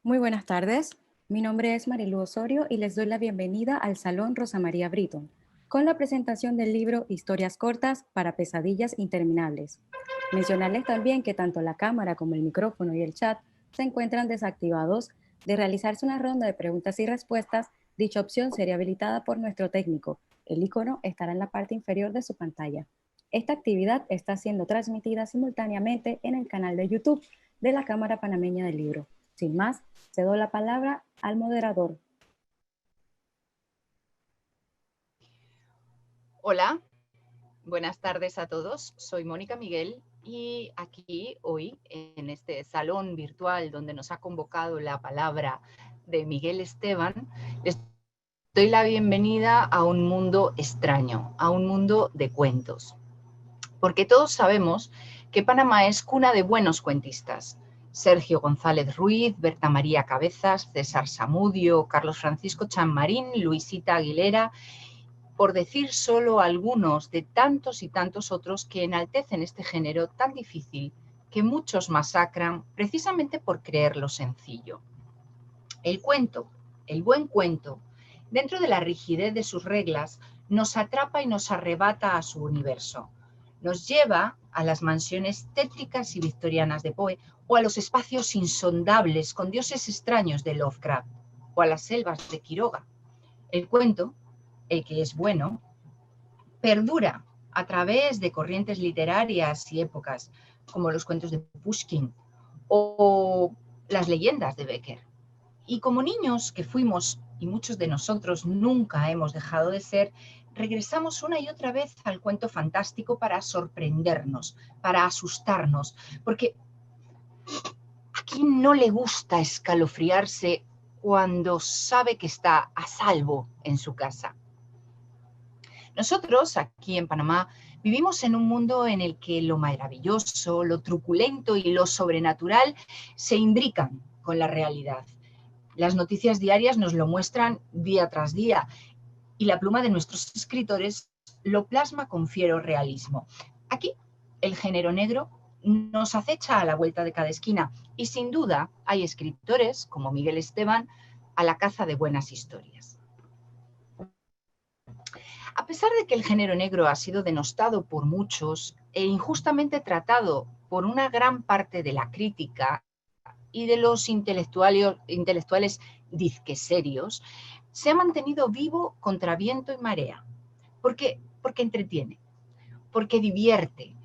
Muy buenas tardes. Mi nombre es Marilu Osorio y les doy la bienvenida al Salón Rosa María Britton, con la presentación del libro Historias cortas para pesadillas interminables. Mencionarles también que tanto la cámara como el micrófono y el chat se encuentran desactivados. De realizarse una ronda de preguntas y respuestas, dicha opción sería habilitada por nuestro técnico. El icono estará en la parte inferior de su pantalla. Esta actividad está siendo transmitida simultáneamente en el canal de YouTube de la Cámara Panameña del Libro. Sin más, cedo la palabra al moderador. Hola, buenas tardes a todos. Soy Mónica Miguel y aquí hoy en este salón virtual donde nos ha convocado la palabra de Miguel Esteban, les doy la bienvenida a un mundo extraño, a un mundo de cuentos. Porque todos sabemos que Panamá es cuna de buenos cuentistas. Sergio González Ruiz, Berta María Cabezas, César Samudio, Carlos Francisco Chammarín, Luisita Aguilera, por decir solo algunos de tantos y tantos otros que enaltecen este género tan difícil que muchos masacran precisamente por creerlo sencillo. El cuento, el buen cuento, dentro de la rigidez de sus reglas, nos atrapa y nos arrebata a su universo. Nos lleva a las mansiones tétricas y victorianas de Poe o a los espacios insondables con dioses extraños de Lovecraft o a las selvas de Quiroga. El cuento, el que es bueno, perdura a través de corrientes literarias y épocas, como los cuentos de Pushkin o las leyendas de Becker. Y como niños que fuimos, y muchos de nosotros nunca hemos dejado de ser, regresamos una y otra vez al cuento fantástico para sorprendernos, para asustarnos, porque ¿a quién no le gusta escalofriarse cuando sabe que está a salvo en su casa? Nosotros, aquí en Panamá, vivimos en un mundo en el que lo maravilloso, lo truculento y lo sobrenatural se imbrican con la realidad. Las noticias diarias nos lo muestran día tras día y la pluma de nuestros escritores lo plasma con fiero realismo. Aquí, el género negro nos acecha a la vuelta de cada esquina y sin duda hay escritores como Miguel Esteban a la caza de buenas historias. A pesar de que el género negro ha sido denostado por muchos e injustamente tratado por una gran parte de la crítica y de los intelectuales dizque serios, se ha mantenido vivo contra viento y marea. Porque entretiene, porque divierte,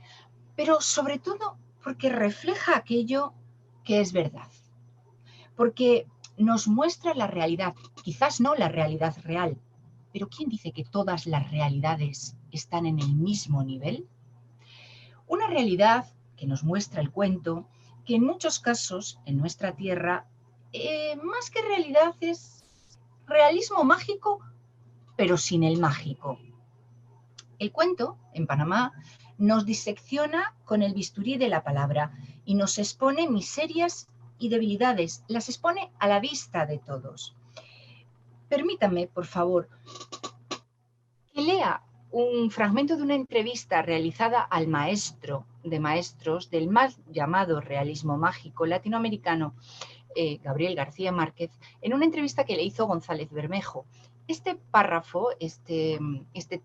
pero sobre todo porque refleja aquello que es verdad. Porque nos muestra la realidad, quizás no la realidad real, pero ¿quién dice que todas las realidades están en el mismo nivel? Una realidad que nos muestra el cuento, que en muchos casos en nuestra tierra, más que realidad es realismo mágico, pero sin el mágico. El cuento, en Panamá, nos disecciona con el bisturí de la palabra y nos expone miserias y debilidades, las expone a la vista de todos. Permítame, por favor, que lea un fragmento de una entrevista realizada al maestro de maestros del mal llamado realismo mágico latinoamericano, Gabriel García Márquez, en una entrevista que le hizo González Bermejo. Este párrafo, este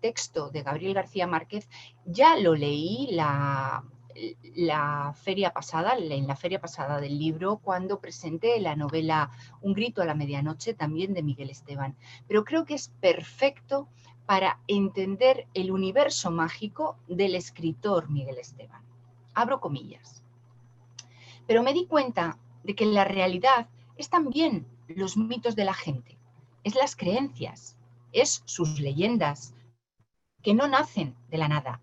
texto de Gabriel García Márquez, ya lo leí la feria pasada, en la feria pasada del libro, cuando presenté la novela Un grito a la medianoche, también de Miguel Esteban. Pero creo que es perfecto para entender el universo mágico del escritor Miguel Esteban. Abro comillas. Pero me di cuenta de que la realidad es también los mitos de la gente, es las creencias, es sus leyendas, que no nacen de la nada,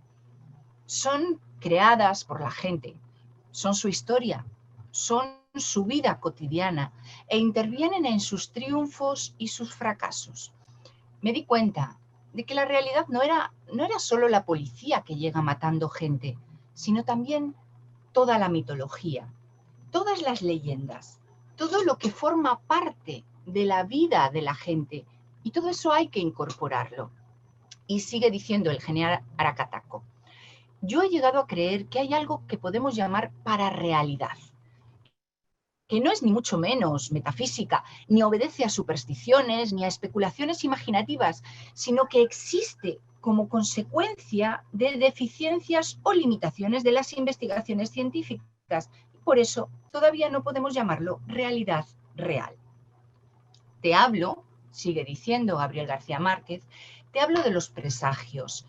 son creadas por la gente, son su historia, son su vida cotidiana e intervienen en sus triunfos y sus fracasos. Me di cuenta de que la realidad no era solo la policía que llega matando gente, sino también toda la mitología, todas las leyendas, todo lo que forma parte de la vida de la gente, y todo eso hay que incorporarlo. Y sigue diciendo el general Aracataco: yo he llegado a creer que hay algo que podemos llamar pararealidad, que no es ni mucho menos metafísica, ni obedece a supersticiones, ni a especulaciones imaginativas, sino que existe como consecuencia de deficiencias o limitaciones de las investigaciones científicas. Por eso todavía no podemos llamarlo realidad real. Te hablo, sigue diciendo Gabriel García Márquez, te hablo de los presagios,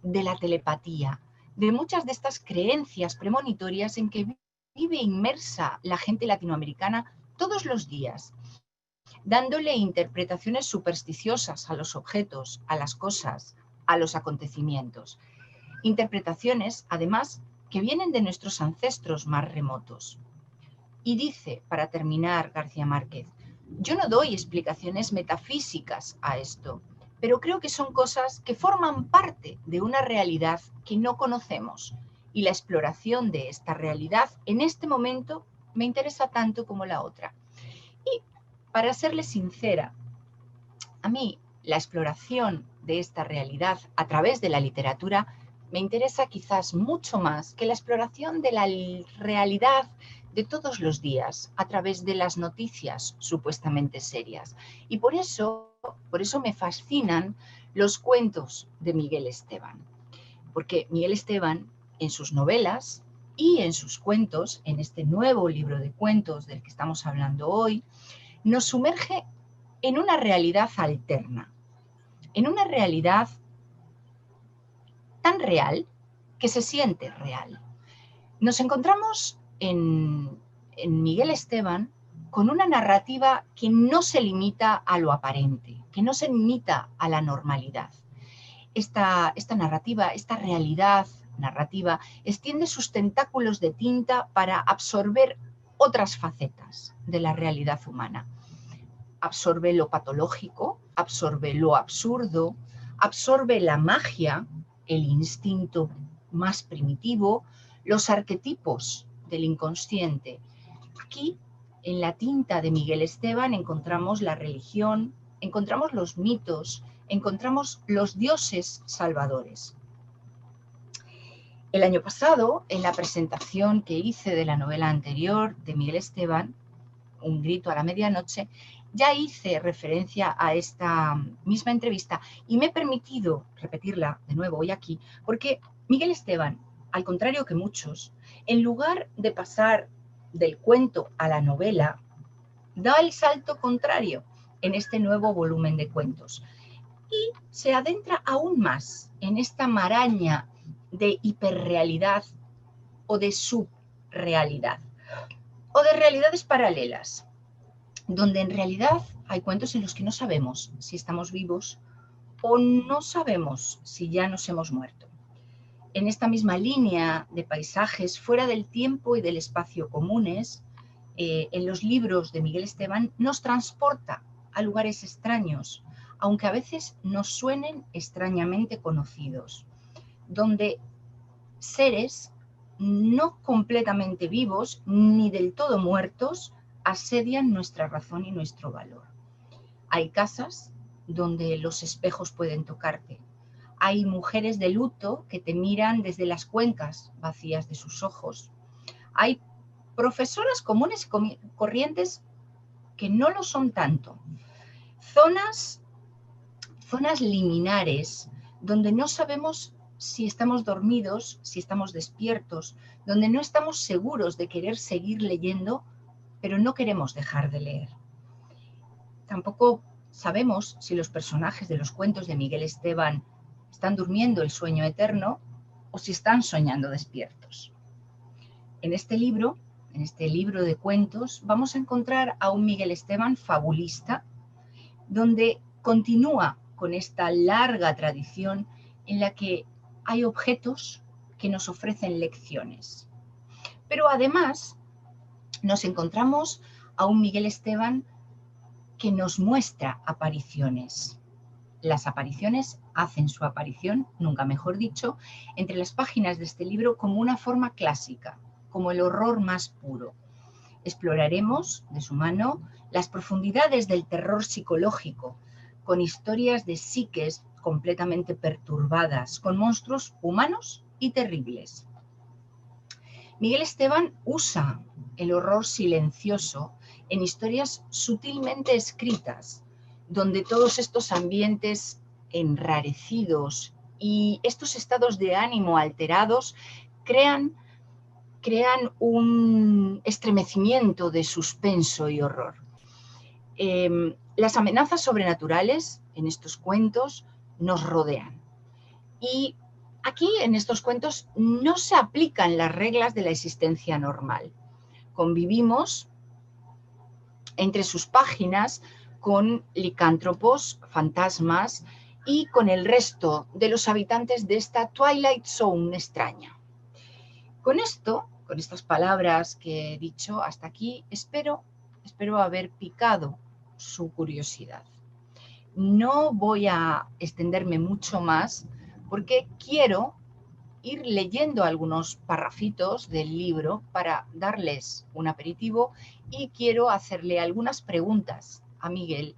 de la telepatía, de muchas de estas creencias premonitorias en que vive inmersa la gente latinoamericana todos los días, dándole interpretaciones supersticiosas a los objetos, a las cosas, a los acontecimientos. Interpretaciones, además, que vienen de nuestros ancestros más remotos. Y dice, para terminar, García Márquez, yo no doy explicaciones metafísicas a esto, pero creo que son cosas que forman parte de una realidad que no conocemos. Y la exploración de esta realidad en este momento me interesa tanto como la otra. Y para serle sincera, a mí la exploración de esta realidad a través de la literatura me interesa quizás mucho más que la exploración de la realidad de todos los días a través de las noticias supuestamente serias. Y por eso me fascinan los cuentos de Miguel Esteban. Porque Miguel Esteban, en sus novelas y en sus cuentos, en este nuevo libro de cuentos del que estamos hablando hoy, nos sumerge en una realidad alterna, en una realidad tan real que se siente real. Nos encontramos en Miguel Esteban con una narrativa que no se limita a lo aparente, que no se limita a la normalidad. Esta narrativa, esta realidad narrativa, extiende sus tentáculos de tinta para absorber otras facetas de la realidad humana. Absorbe lo patológico, absorbe lo absurdo, absorbe la magia, el instinto más primitivo, los arquetipos del inconsciente. Aquí, en la tinta de Miguel Esteban, encontramos la religión, encontramos los mitos, encontramos los dioses salvadores. El año pasado, en la presentación que hice de la novela anterior de Miguel Esteban, Un grito a la medianoche, ya hice referencia a esta misma entrevista y me he permitido repetirla de nuevo hoy aquí, porque Miguel Esteban, al contrario que muchos, en lugar de pasar del cuento a la novela, da el salto contrario en este nuevo volumen de cuentos y se adentra aún más en esta maraña de hiperrealidad o de subrealidad o de realidades paralelas, donde en realidad hay cuentos en los que no sabemos si estamos vivos o no sabemos si ya nos hemos muerto. En esta misma línea de paisajes fuera del tiempo y del espacio comunes, en los libros de Miguel Esteban nos transporta a lugares extraños, aunque a veces nos suenen extrañamente conocidos, donde seres no completamente vivos ni del todo muertos asedian nuestra razón y nuestro valor. Hay casas donde los espejos pueden tocarte. Hay mujeres de luto que te miran desde las cuencas vacías de sus ojos. Hay profesoras comunes y corrientes que no lo son tanto. Zonas liminares donde no sabemos si estamos dormidos, si estamos despiertos, donde no estamos seguros de querer seguir leyendo, pero no queremos dejar de leer. Tampoco sabemos si los personajes de los cuentos de Miguel Esteban están durmiendo el sueño eterno o si están soñando despiertos. En este libro de cuentos, vamos a encontrar a un Miguel Esteban fabulista, donde continúa con esta larga tradición en la que hay objetos que nos ofrecen lecciones. Pero además nos encontramos a un Miguel Esteban que nos muestra apariciones. Las apariciones hacen su aparición, nunca mejor dicho, entre las páginas de este libro como una forma clásica, como el horror más puro. Exploraremos de su mano las profundidades del terror psicológico, con historias de psiques completamente perturbadas, con monstruos humanos y terribles. Miguel Esteban usa el horror silencioso en historias sutilmente escritas, donde todos estos ambientes enrarecidos y estos estados de ánimo alterados crean un estremecimiento de suspenso y horror. Las amenazas sobrenaturales en estos cuentos nos rodean. Y aquí, en estos cuentos, no se aplican las reglas de la existencia normal. Convivimos entre sus páginas con licántropos, fantasmas y con el resto de los habitantes de esta Twilight Zone extraña. Con esto, con estas palabras que he dicho hasta aquí, espero haber picado su curiosidad. No voy a extenderme mucho más porque quiero ir leyendo algunos parrafitos del libro para darles un aperitivo y quiero hacerle algunas preguntas a Miguel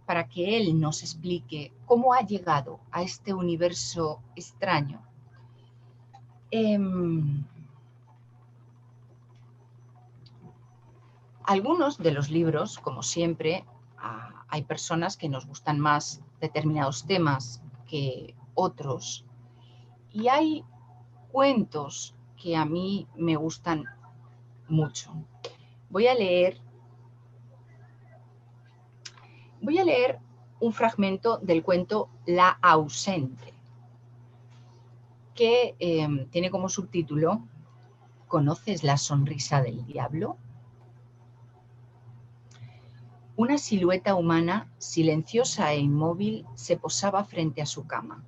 para que él nos explique cómo ha llegado a este universo extraño. Algunos de los libros, como siempre, hay personas que nos gustan más determinados temas que otros y hay cuentos que a mí me gustan mucho. Voy a leer un fragmento del cuento La ausente, que tiene como subtítulo ¿Conoces la sonrisa del diablo? Una silueta humana, silenciosa e inmóvil, se posaba frente a su cama.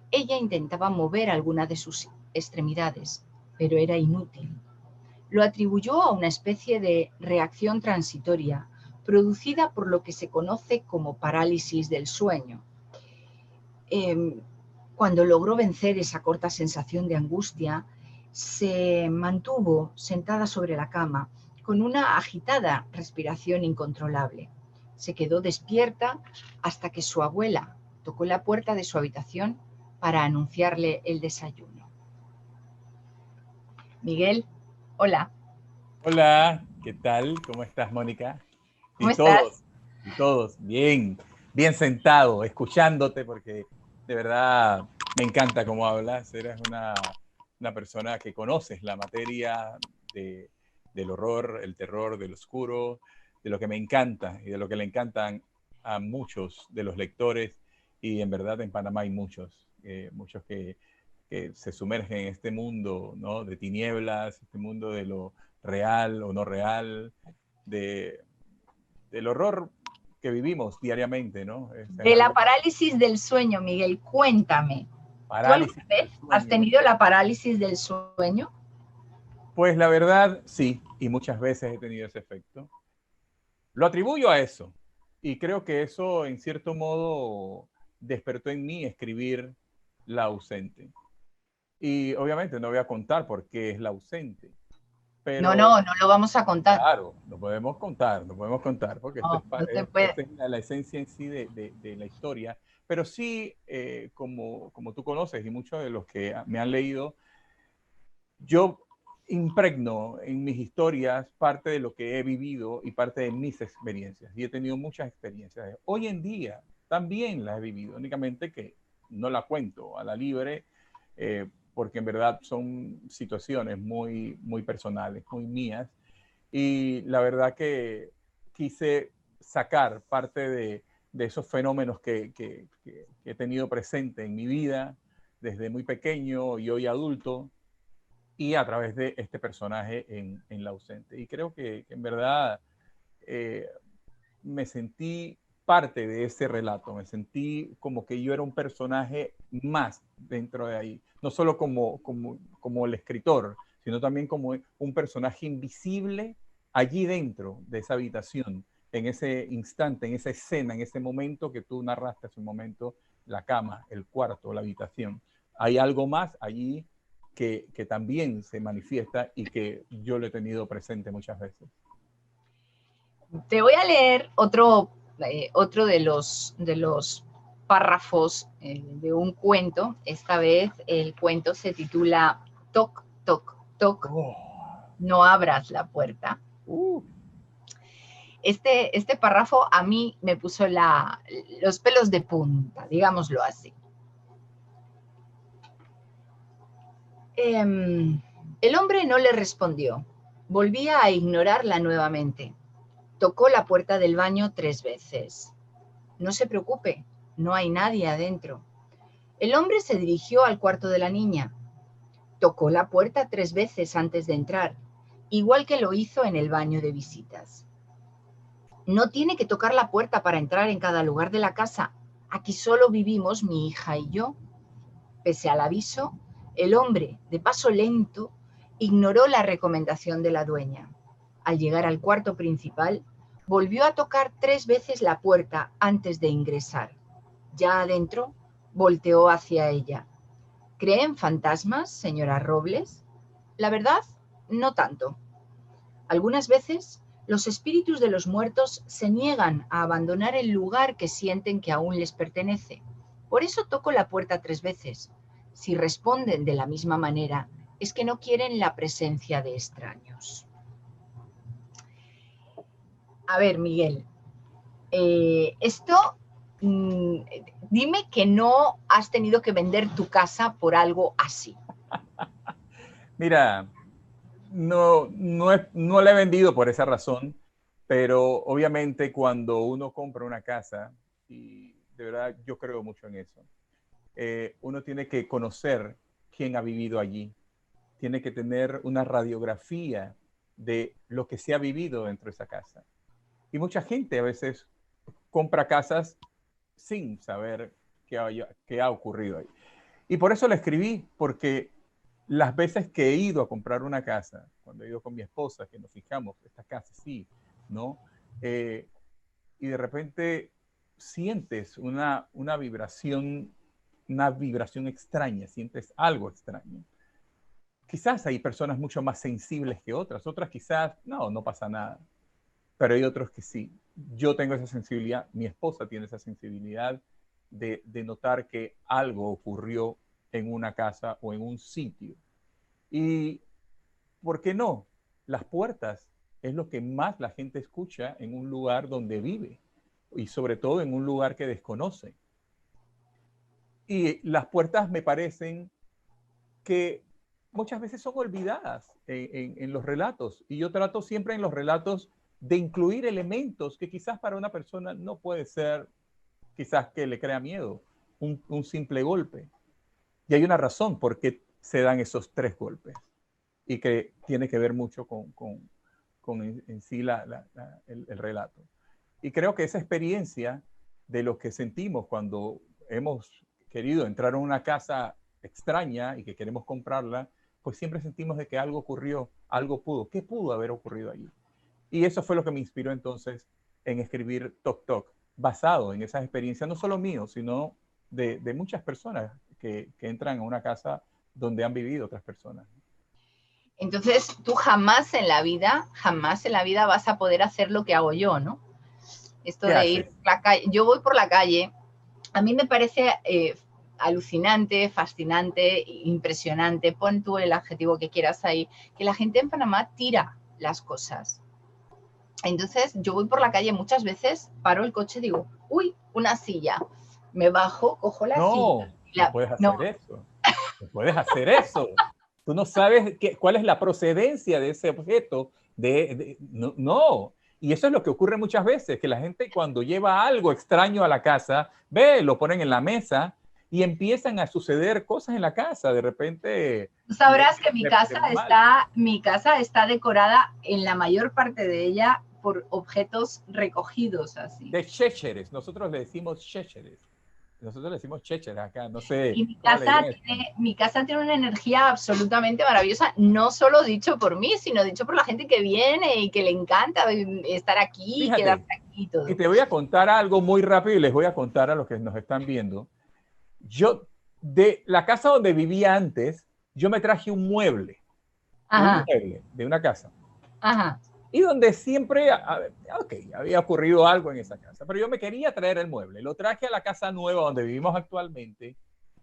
Ella intentaba mover alguna de sus extremidades, pero era inútil. Lo atribuyó a una especie de reacción transitoria, producida por lo que se conoce como parálisis del sueño. Cuando logró vencer esa corta sensación de angustia, se mantuvo sentada sobre la cama con una agitada respiración incontrolable. Se quedó despierta hasta que su abuela tocó la puerta de su habitación para anunciarle el desayuno. Miguel, hola. Hola, ¿qué tal? ¿Cómo estás, Mónica? ¿Cómo estás? Y todos, bien, bien sentado, escuchándote, porque de verdad me encanta cómo hablas. Eres una persona que conoces la materia del horror, el terror, del oscuro, de lo que me encanta y de lo que le encantan a muchos de los lectores. Y en verdad en Panamá hay muchos que se sumergen en este mundo, ¿no?, de tinieblas, este mundo de lo real o no real, del horror que vivimos diariamente, ¿no? De la parálisis del sueño, Miguel, cuéntame. ¿Tú alguna vez has tenido la parálisis del sueño? Pues la verdad, sí, y muchas veces he tenido ese efecto. Lo atribuyo a eso, y creo que eso, en cierto modo, despertó en mí escribir La ausente. Y obviamente no voy a contar por qué es La ausente. Pero, no lo vamos a contar. Claro, no podemos contar, porque no, esta es la esencia en sí de la historia. Pero sí, como tú conoces y muchos de los que me han leído, yo impregno en mis historias parte de lo que he vivido y parte de mis experiencias. Y he tenido muchas experiencias. Hoy en día también las he vivido, únicamente que no la cuento a la libre, porque en verdad son situaciones muy, muy personales, muy mías. Y la verdad que quise sacar parte de esos fenómenos que he tenido presente en mi vida desde muy pequeño y hoy adulto, y a través de este personaje en La ausente. Y creo que en verdad me sentí parte de ese relato, me sentí como que yo era un personaje más dentro de ahí, no solo como el escritor, sino también como un personaje invisible allí dentro de esa habitación, en ese instante, en esa escena, en ese momento que tú narraste hace un momento, la cama, el cuarto, la habitación. Hay algo más allí que también se manifiesta y que yo lo he tenido presente muchas veces. Te voy a leer otro de los párrafos de un cuento. Esta vez el cuento se titula Toc Toc. toc, Oh. no abras la puerta. Este párrafo a mí me puso los pelos de punta, digámoslo así. El hombre no le respondió. Volvía a ignorarla nuevamente. Tocó la puerta del baño 3 veces. No se preocupe, no hay nadie adentro. El hombre se dirigió al cuarto de la niña. Tocó la puerta 3 veces antes de entrar, igual que lo hizo en el baño de visitas. No tiene que tocar la puerta para entrar en cada lugar de la casa. Aquí solo vivimos mi hija y yo. Pese al aviso, el hombre, de paso lento, ignoró la recomendación de la dueña. Al llegar al cuarto principal, volvió a tocar 3 veces la puerta antes de ingresar. Ya adentro, volteó hacia ella. ¿Cree en fantasmas, señora Robles? La verdad, no tanto. Algunas veces, los espíritus de los muertos se niegan a abandonar el lugar que sienten que aún les pertenece. Por eso toco la puerta 3 veces. Si responden de la misma manera, es que no quieren la presencia de extraños. A ver, Miguel, dime que no has tenido que vender tu casa por algo así. Mira, no la he vendido por esa razón, pero obviamente cuando uno compra una casa, y de verdad yo creo mucho en eso, uno tiene que conocer quién ha vivido allí, tiene que tener una radiografía de lo que se ha vivido dentro de esa casa. Y mucha gente a veces compra casas sin saber qué ha ocurrido ahí. Y por eso le escribí, porque las veces que he ido a comprar una casa, cuando he ido con mi esposa, que nos fijamos, esta casa sí, ¿no? Y de repente sientes una vibración extraña, sientes algo extraño. Quizás hay personas mucho más sensibles que otras quizás no pasa nada, pero hay otros que sí. Yo tengo esa sensibilidad, mi esposa tiene esa sensibilidad de notar que algo ocurrió en una casa o en un sitio. Y, ¿por qué no? Las puertas es lo que más la gente escucha en un lugar donde vive y sobre todo en un lugar que desconoce. Y las puertas me parecen que muchas veces son olvidadas en los relatos. Y yo trato siempre en los relatos de incluir elementos que quizás para una persona no puede ser, quizás que le crea miedo, un simple golpe. Y hay una razón por qué se dan esos 3 golpes y que tiene que ver mucho con en sí el relato. Y creo que esa experiencia de lo que sentimos cuando hemos querido entrar a una casa extraña y que queremos comprarla, pues siempre sentimos de que algo ocurrió, algo pudo. ¿Qué pudo haber ocurrido allí? Y eso fue lo que me inspiró entonces en escribir Toc Toc, basado en esas experiencias, no solo mío, sino de muchas personas que entran a una casa donde han vivido otras personas. Entonces, tú jamás en la vida vas a poder hacer lo que hago yo, ¿no? Esto de ir por la calle. Yo voy por la calle, a mí me parece alucinante, fascinante, impresionante, pon tú el adjetivo que quieras ahí, que la gente en Panamá tira las cosas. Entonces, yo voy por la calle muchas veces, paro el coche y digo, uy, una silla. Me bajo, cojo la silla. No puedes hacer eso. No puedes hacer eso. Tú no sabes cuál es la procedencia de ese objeto. No. Y eso es lo que ocurre muchas veces, que la gente cuando lleva algo extraño a la casa, lo ponen en la mesa y empiezan a suceder cosas en la casa. De repente... Tú sabrás que mi casa está decorada en la mayor parte de ella por objetos recogidos así. De chécheres. Nosotros le decimos chécheres. Nosotros le decimos chécheres acá, no sé. Y mi casa tiene una energía absolutamente maravillosa, no solo dicho por mí, sino dicho por la gente que viene y que le encanta estar aquí, fíjate, quedarse aquí y todo. Y te voy a contar algo muy rápido y les voy a contar a los que nos están viendo. Yo, de la casa donde vivía antes, yo me traje un mueble de una casa. Ajá. Y donde siempre, había ocurrido algo en esa casa, pero yo me quería traer el mueble. Lo traje a la casa nueva donde vivimos actualmente,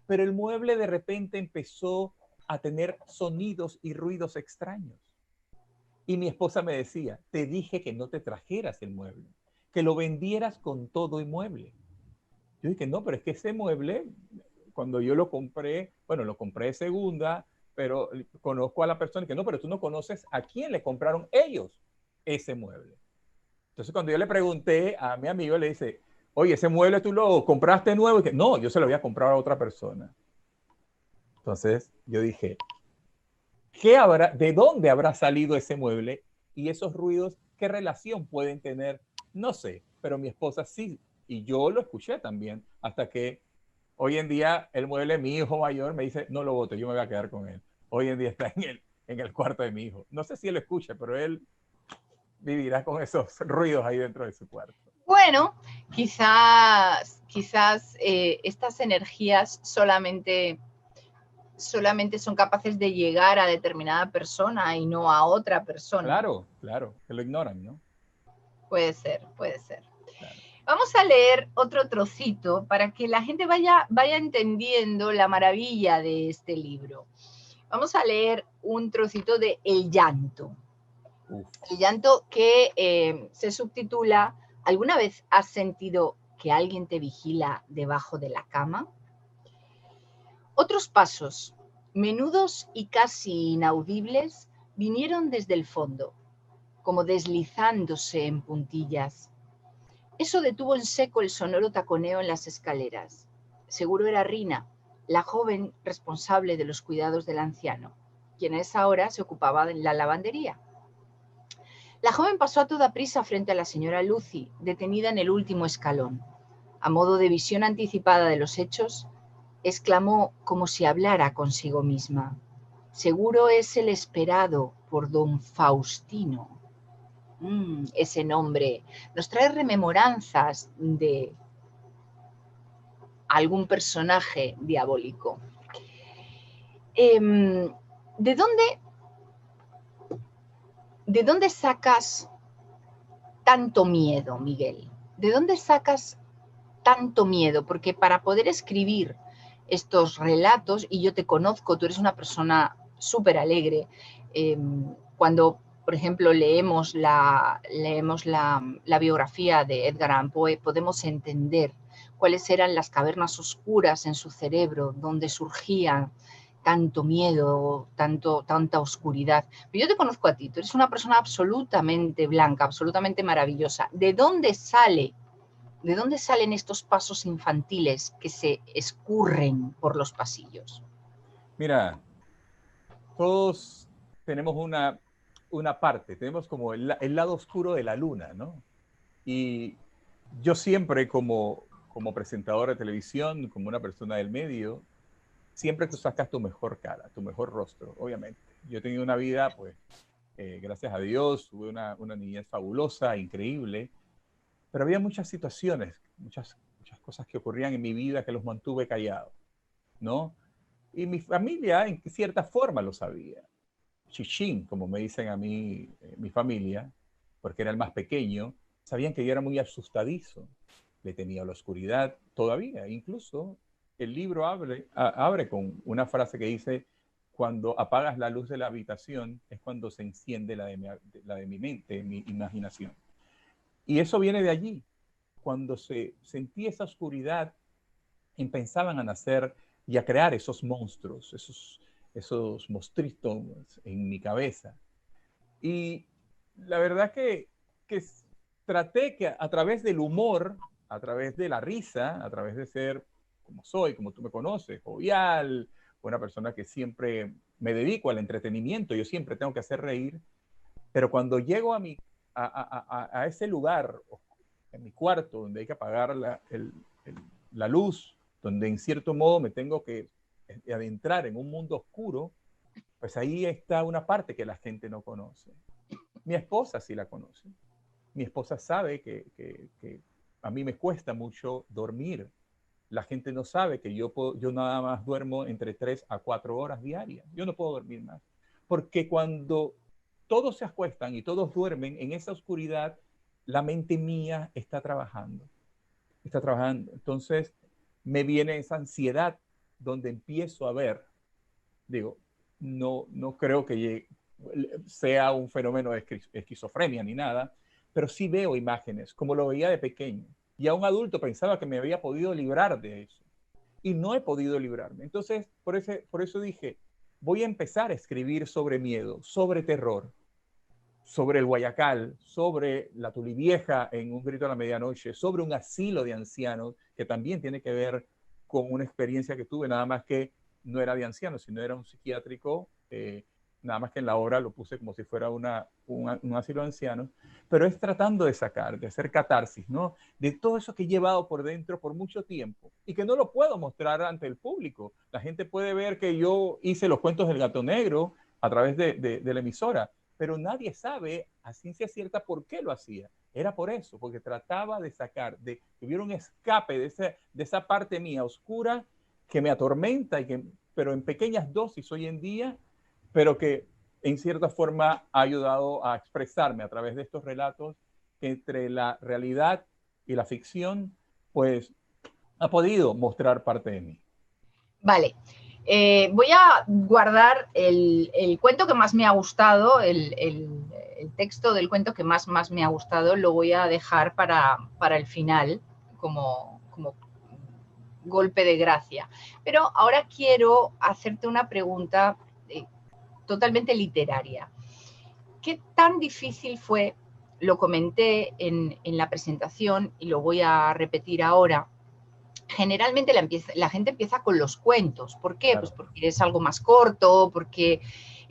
pero el mueble de repente empezó a tener sonidos y ruidos extraños. Y mi esposa me decía, te dije que no te trajeras el mueble, que lo vendieras con todo y mueble. Yo dije, no, pero es que ese mueble, cuando yo lo compré, bueno, lo compré de segunda, pero conozco a la persona y que no, pero tú no conoces a quién le compraron ellos ese mueble. Entonces, cuando yo le pregunté a mi amigo, le dice, oye, ese mueble tú lo compraste nuevo. Y que no, yo se lo voy a comprar a otra persona. Entonces, yo dije, ¿qué habrá, de dónde habrá salido ese mueble? Y esos ruidos, ¿qué relación pueden tener? No sé, pero mi esposa sí. Y yo lo escuché también, hasta que hoy en día el mueble, mi hijo mayor me dice, no lo bote, yo me voy a quedar con él. Hoy en día está en el cuarto de mi hijo. No sé si él lo escucha, pero él vivirá con esos ruidos ahí dentro de su cuarto. Bueno, quizás estas energías solamente son capaces de llegar a determinada persona y no a otra persona. Claro, claro, que lo ignoran, ¿no? Puede ser, puede ser. Claro. Vamos a leer otro trocito para que la gente vaya entendiendo la maravilla de este libro. Vamos a leer un trocito de El llanto. Uf. El llanto que se subtitula ¿Alguna vez has sentido que alguien te vigila debajo de la cama? Otros pasos, menudos y casi inaudibles, vinieron desde el fondo, como deslizándose en puntillas. Eso detuvo en seco el sonoro taconeo en las escaleras. Seguro era Rina, la joven responsable de los cuidados del anciano, quien a esa hora se ocupaba de la lavandería. La joven pasó a toda prisa frente a la señora Lucy, detenida en el último escalón. A modo de visión anticipada de los hechos, exclamó como si hablara consigo misma. Seguro es el esperado por don Faustino. Ese nombre nos trae rememoranzas de algún personaje diabólico. ¿De dónde sacas tanto miedo, Miguel? ¿De dónde sacas tanto miedo? Porque para poder escribir estos relatos, y yo te conozco, tú eres una persona súper alegre, cuando, por ejemplo, leemos la biografía de Edgar Allan Poe, podemos entender cuáles eran las cavernas oscuras en su cerebro, donde surgía tanto miedo, tanta oscuridad. Pero yo te conozco a ti, tú eres una persona absolutamente blanca, absolutamente maravillosa. ¿De dónde salen estos pasos infantiles que se escurren por los pasillos? Mira, todos tenemos una parte, tenemos como el lado oscuro de la luna, ¿no? Y yo siempre como presentador de televisión, como una persona del medio, siempre tú sacas tu mejor cara, tu mejor rostro, obviamente. Yo he tenido una vida, pues, gracias a Dios, tuve una niñez fabulosa, increíble, pero había muchas situaciones, muchas cosas que ocurrían en mi vida que los mantuve callados, ¿no? Y mi familia, en cierta forma, lo sabía. Chichín, como me dicen a mí, mi familia, porque era el más pequeño, sabían que yo era muy asustadizo, le tenía la oscuridad todavía. Incluso el libro abre con una frase que dice, cuando apagas la luz de la habitación es cuando se enciende la de mi mente, mi imaginación. Y eso viene de allí. Cuando se sentía esa oscuridad, empezaban a nacer y a crear esos monstruos, esos monstruitos en mi cabeza. Y la verdad que traté que a través del humor, a través de la risa, a través de ser como soy, como tú me conoces, jovial, una persona que siempre me dedico al entretenimiento, yo siempre tengo que hacer reír, pero cuando llego a ese lugar, en mi cuarto, donde hay que apagar la luz, donde en cierto modo me tengo que adentrar en un mundo oscuro, pues ahí está una parte que la gente no conoce. Mi esposa sí la conoce. Mi esposa sabe que a mí me cuesta mucho dormir. La gente no sabe que yo nada más duermo entre 3 a 4 horas diarias. Yo no puedo dormir más. Porque cuando todos se acuestan y todos duermen en esa oscuridad, la mente mía está trabajando. Está trabajando. Entonces me viene esa ansiedad donde empiezo a ver, digo, no creo que sea un fenómeno de esquizofrenia ni nada, pero sí veo imágenes, como lo veía de pequeño. Y a un adulto pensaba que me había podido librar de eso. Y no he podido librarme. Entonces, por eso dije, voy a empezar a escribir sobre miedo, sobre terror, sobre el Guayacal, sobre la Tulivieja en Un grito a la medianoche, sobre un asilo de ancianos, que también tiene que ver con una experiencia que tuve, nada más que no era de ancianos, sino era un psiquiátrico, nada más que en la obra lo puse como si fuera un asilo de ancianos, pero es tratando de sacar, de hacer catarsis, ¿no? De todo eso que he llevado por dentro por mucho tiempo y que no lo puedo mostrar ante el público. La gente puede ver que yo hice los cuentos del gato negro a través de la emisora, pero nadie sabe a ciencia cierta por qué lo hacía. Era por eso, porque trataba de sacar, de que hubiera un escape de esa parte mía oscura que me atormenta, pero en pequeñas dosis hoy en día, pero que en cierta forma ha ayudado a expresarme a través de estos relatos que entre la realidad y la ficción, pues ha podido mostrar parte de mí. Vale. Voy a guardar el cuento que más me ha gustado, el texto del cuento que más me ha gustado, lo voy a dejar para el final, como golpe de gracia. Pero ahora quiero hacerte una pregunta totalmente literaria. ¿Qué tan difícil fue? Lo comenté en la presentación y lo voy a repetir ahora. Generalmente la gente empieza con los cuentos. ¿Por qué? Claro. Pues porque es algo más corto, porque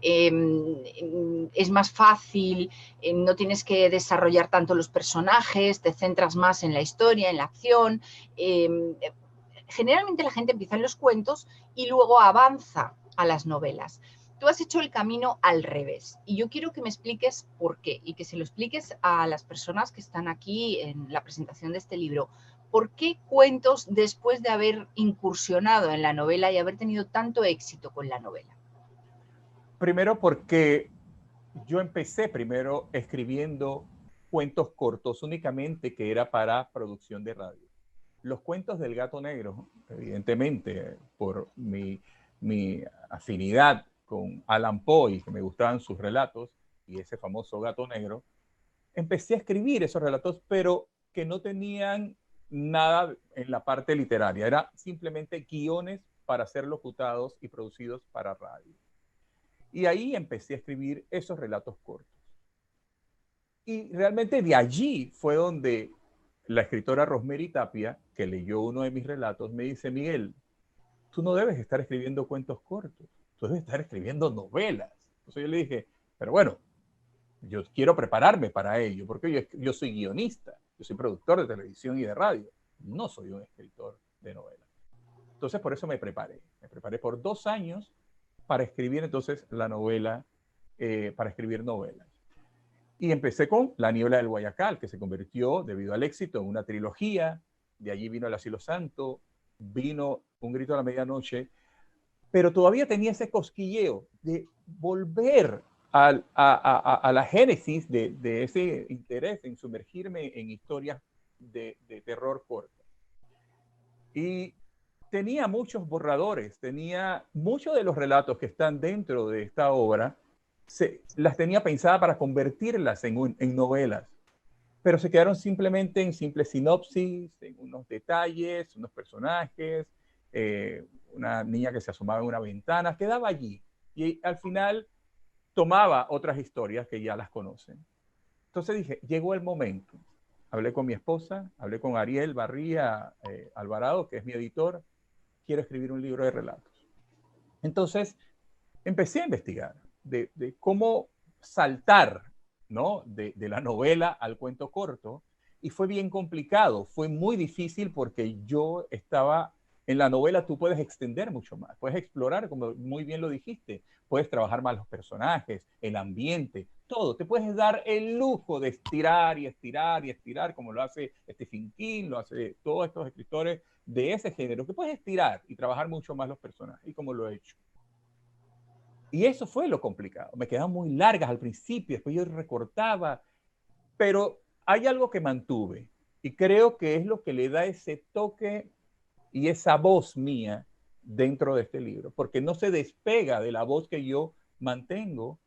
es más fácil, no tienes que desarrollar tanto los personajes, te centras más en la historia, en la acción. Generalmente la gente empieza en los cuentos y luego avanza a las novelas. Tú has hecho el camino al revés y yo quiero que me expliques por qué y que se lo expliques a las personas que están aquí en la presentación de este libro. ¿Por qué cuentos después de haber incursionado en la novela y haber tenido tanto éxito con la novela? Primero porque yo empecé primero escribiendo cuentos cortos únicamente que era para producción de radio. Los cuentos del gato negro, evidentemente, por mi afinidad con Allan Poe y que me gustaban sus relatos y ese famoso gato negro, empecé a escribir esos relatos, pero que no tenían nada en la parte literaria. Era simplemente guiones para ser locutados y producidos para radio. Y ahí empecé a escribir esos relatos cortos. Y realmente de allí fue donde la escritora Rosemary Tapia, que leyó uno de mis relatos, me dice, Miguel, tú no debes estar escribiendo cuentos cortos, tú debes estar escribiendo novelas. Entonces yo le dije, pero bueno, yo quiero prepararme para ello, porque yo soy guionista, yo soy productor de televisión y de radio, no soy un escritor de novelas. Entonces por eso me preparé por 2 años para escribir entonces la novela, para escribir novelas. Y empecé con La niebla del Guayacal, que se convirtió, debido al éxito, en una trilogía. De allí vino El asilo santo, vino Un grito a la medianoche, pero todavía tenía ese cosquilleo de volver a la génesis de ese interés en sumergirme en historias de terror cortas. Y tenía muchos borradores, tenía muchos de los relatos que están dentro de esta obra, las tenía pensadas para convertirlas en novelas, pero se quedaron simplemente en simples sinopsis, en unos detalles, unos personajes, una niña que se asomaba en una ventana, quedaba allí. Y al final tomaba otras historias que ya las conocen. Entonces dije, llegó el momento. Hablé con mi esposa, hablé con Ariel Barría Alvarado, que es mi editor, quiero escribir un libro de relatos. Entonces empecé a investigar de cómo saltar, ¿no? de la novela al cuento corto, y fue bien complicado, fue muy difícil porque yo estaba en la novela, tú puedes extender mucho más, puedes explorar, como muy bien lo dijiste, puedes trabajar más los personajes, el ambiente, todo, te puedes dar el lujo de estirar y estirar y estirar, como lo hace Stephen King, lo hace todos estos escritores de ese género, que puedes estirar y trabajar mucho más los personajes, y como lo he hecho. Y eso fue lo complicado. Me quedaban muy largas al principio, después yo recortaba, pero hay algo que mantuve y creo que es lo que le da ese toque y esa voz mía dentro de este libro, porque no se despega de la voz que yo mantengo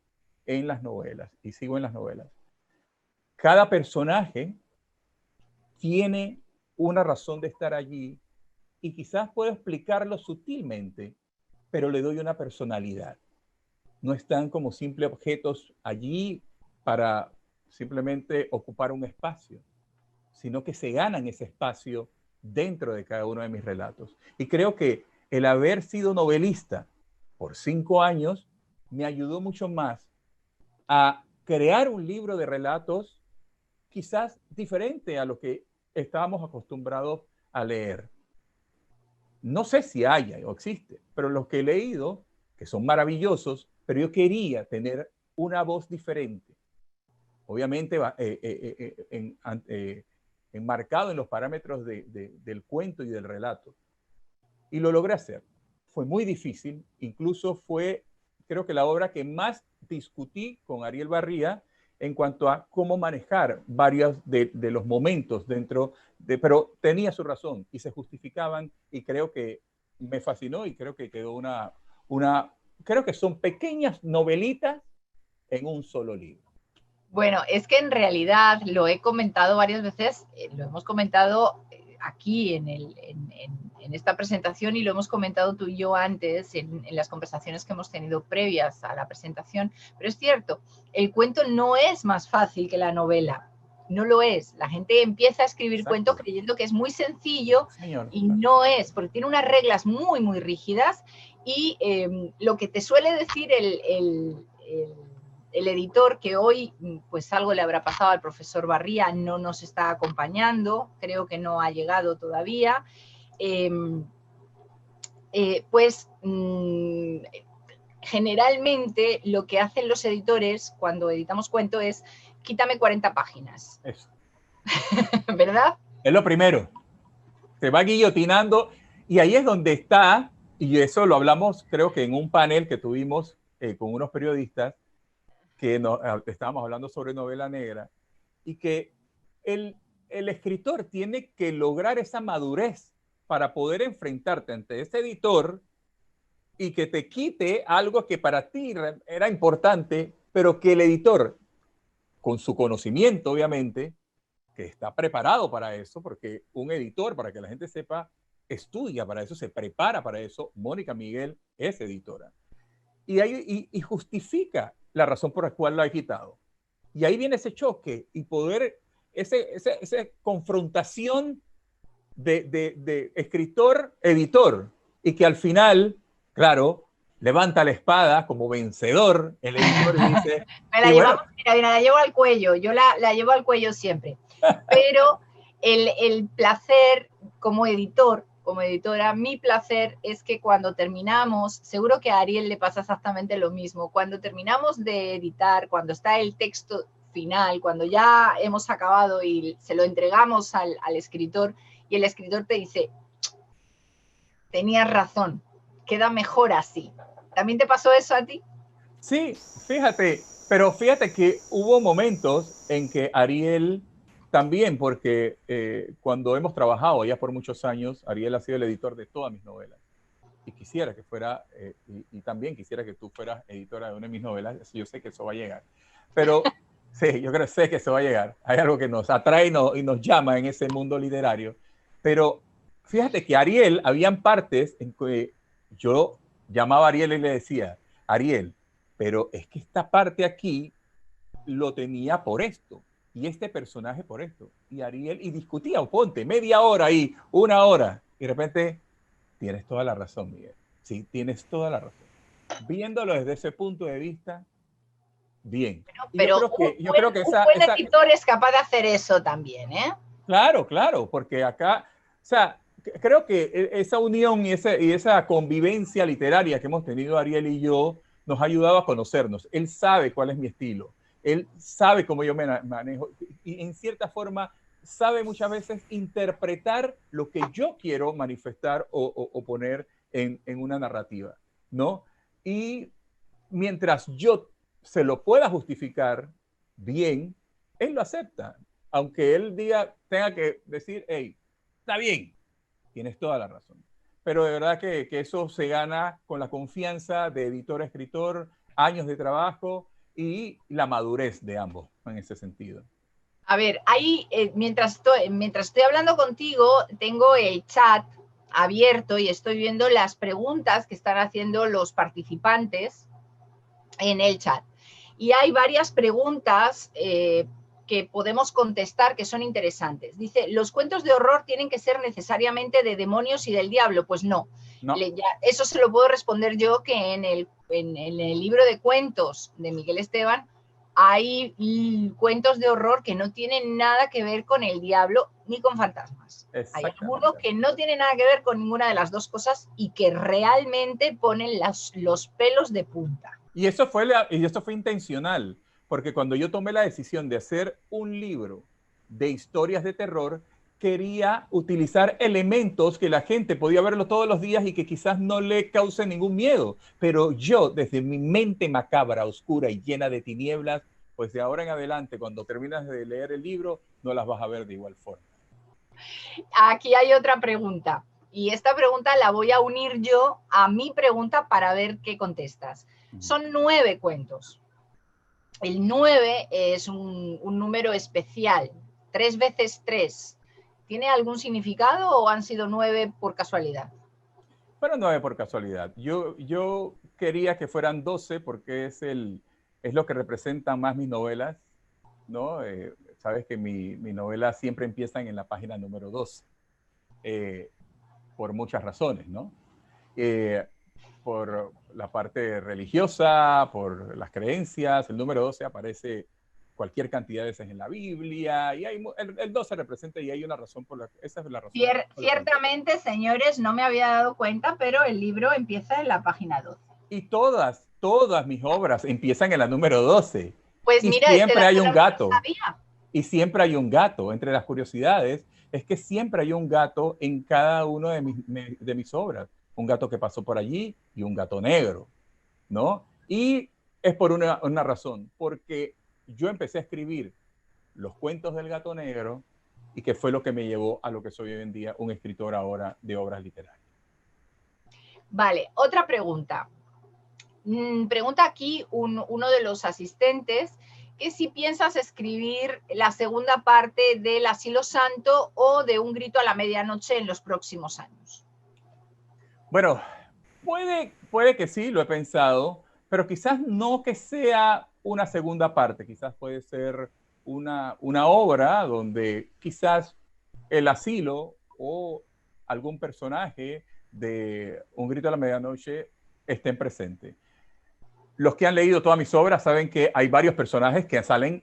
en las novelas y sigo en las novelas. Cada personaje tiene una razón de estar allí y quizás puedo explicarlo sutilmente, pero le doy una personalidad. No están como simples objetos allí para simplemente ocupar un espacio, sino que se ganan ese espacio dentro de cada uno de mis relatos. Y creo que el haber sido novelista por 5 años me ayudó mucho más a crear un libro de relatos quizás diferente a lo que estábamos acostumbrados a leer. No sé si haya o existe, pero los que he leído, que son maravillosos, pero yo quería tener una voz diferente. Obviamente enmarcado en los parámetros del cuento y del relato. Y lo logré hacer. Fue muy difícil, incluso fue, creo que la obra que más discutí con Ariel Barría en cuanto a cómo manejar varios de los momentos dentro de, pero tenía su razón y se justificaban y creo que me fascinó y creo que quedó creo que son pequeñas novelitas en un solo libro. Bueno, es que en realidad lo he comentado varias veces, lo hemos comentado aquí en esta presentación y lo hemos comentado tú y yo antes en las conversaciones que hemos tenido previas a la presentación, pero es cierto, el cuento no es más fácil que la novela, no lo es. La gente empieza a escribir cuento creyendo que es muy sencillo y no es, porque tiene unas reglas muy, muy rígidas y lo que te suele decir el editor, que hoy pues algo le habrá pasado al profesor Barría, no nos está acompañando, creo que no ha llegado todavía, generalmente lo que hacen los editores cuando editamos cuento es quítame 40 páginas. Eso. ¿Verdad? Es lo primero. Se va guillotinando y ahí es donde está, y eso lo hablamos creo que en un panel que tuvimos con unos periodistas, que estábamos hablando sobre novela negra, y que el escritor tiene que lograr esa madurez para poder enfrentarte ante ese editor y que te quite algo que para ti era importante, pero que el editor, con su conocimiento obviamente, que está preparado para eso, porque un editor, para que la gente sepa, estudia para eso, se prepara para eso. Mónica Miguel es editora. Y justifica la razón por la cual lo ha quitado. Y ahí viene ese choque y poder, esa confrontación de escritor-editor, y que al final, claro, levanta la espada como vencedor el editor y dice... mira, la llevo al cuello, yo la llevo al cuello siempre. Pero el placer como editor, como editora, mi placer es que cuando terminamos, seguro que a Ariel le pasa exactamente lo mismo, cuando terminamos de editar, cuando está el texto final, cuando ya hemos acabado y se lo entregamos al escritor y el escritor te dice, tenías razón, queda mejor así. ¿También te pasó eso a ti? Sí, fíjate, pero fíjate que hubo momentos en que Ariel también, porque cuando hemos trabajado ya por muchos años, Ariel ha sido el editor de todas mis novelas. Y quisiera que fuera, y también quisiera que tú fueras editora de una de mis novelas. Yo sé que eso va a llegar. Pero sí, yo sé que eso va a llegar. Hay algo que nos atrae y nos llama en ese mundo literario. Pero fíjate que Ariel, habían partes en que yo llamaba a Ariel y le decía, Ariel, pero es que esta parte aquí lo tenía por esto y este personaje por esto. Y Ariel, y discutía, o ponte media hora ahí, 1 hora, y de repente, tienes toda la razón, Miguel. Sí, tienes toda la razón. Viéndolo desde ese punto de vista, bien. Pero un buen editor es capaz de hacer eso también, ¿eh? Claro, claro, porque acá, o sea, creo que esa unión y esa convivencia literaria que hemos tenido Ariel y yo nos ha ayudado a conocernos. Él sabe cuál es mi estilo, él sabe cómo yo me manejo y en cierta forma sabe muchas veces interpretar lo que yo quiero manifestar o poner en una narrativa, ¿no? Y mientras yo se lo pueda justificar bien, él lo acepta. Aunque él tenga que decir, hey, está bien, tienes toda la razón. pero de verdad que eso se gana con la confianza de editor a escritor, años de trabajo y la madurez de ambos en ese sentido. A ver, ahí mientras estoy hablando contigo, tengo el chat abierto y estoy viendo las preguntas que están haciendo los participantes en el chat. Y hay varias preguntas que podemos contestar que son interesantes. Dice, ¿los cuentos de horror tienen que ser necesariamente de demonios y del diablo? Pues no. No. Eso se lo puedo responder yo, que en el libro de cuentos de Miguel Esteban hay cuentos de horror que no tienen nada que ver con el diablo ni con fantasmas. Hay algunos que no tienen nada que ver con ninguna de las dos cosas y que realmente ponen los pelos de punta. Y eso fue intencional, porque cuando yo tomé la decisión de hacer un libro de historias de terror, quería utilizar elementos que la gente podía verlo todos los días y que quizás no le causen ningún miedo. Pero yo, desde mi mente macabra, oscura y llena de tinieblas, pues de ahora en adelante, cuando terminas de leer el libro, no las vas a ver de igual forma. Aquí hay otra pregunta. Y esta pregunta la voy a unir yo a mi pregunta para ver qué contestas. Son 9 cuentos. El 9 es un número especial. 3 veces 3. ¿Tiene algún significado o han sido 9 por casualidad? Fueron 9 por casualidad. Yo quería que fueran 12 porque es lo que representan más mis novelas, ¿no? Sabes que mi novela siempre empiezan en la página número 12, por muchas razones, ¿no? Por la parte religiosa, por las creencias. El número 12 aparece cualquier cantidad de veces en la Biblia, y el 12 representa, y hay una razón por la que, esa es la razón. Ciertamente, señores, no me había dado cuenta, pero el libro empieza en la página 12. Y todas mis obras empiezan en la número 12. Pues y mira, siempre hay un gato. No sabía. Y siempre hay un gato. Entre las curiosidades es que siempre hay un gato en cada una de mis obras. Un gato que pasó por allí y un gato negro, ¿no? Y es por una razón, porque yo empecé a escribir los cuentos del gato negro y que fue lo que me llevó a lo que soy hoy en día, un escritor ahora de obras literarias. Vale, otra pregunta. Pregunta aquí uno de los asistentes que si piensas escribir la segunda parte del Asilo Santo o de Un grito a la medianoche en los próximos años. Bueno, puede que sí, lo he pensado, pero quizás no que sea una segunda parte, quizás puede ser una obra donde quizás el asilo o algún personaje de Un grito a la medianoche estén presentes. Los que han leído todas mis obras saben que hay varios personajes que salen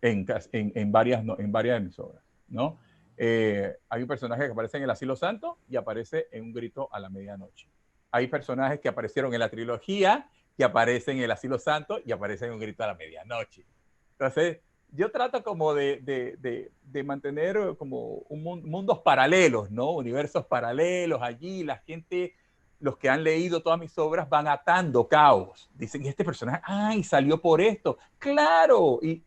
en varias de mis obras, ¿no? Hay un personaje que aparece en el Asilo Santo y aparece en Un grito a la medianoche. Hay personajes que aparecieron en la trilogía, que aparecen en el Asilo Santo y aparecen en Un grito a la medianoche. Entonces, yo trato como de mantener como mundos paralelos, ¿no? Universos paralelos allí, la gente, los que han leído todas mis obras van atando cabos. Dicen, ¿y este personaje? ¡Ay, salió por esto! ¡Claro! Y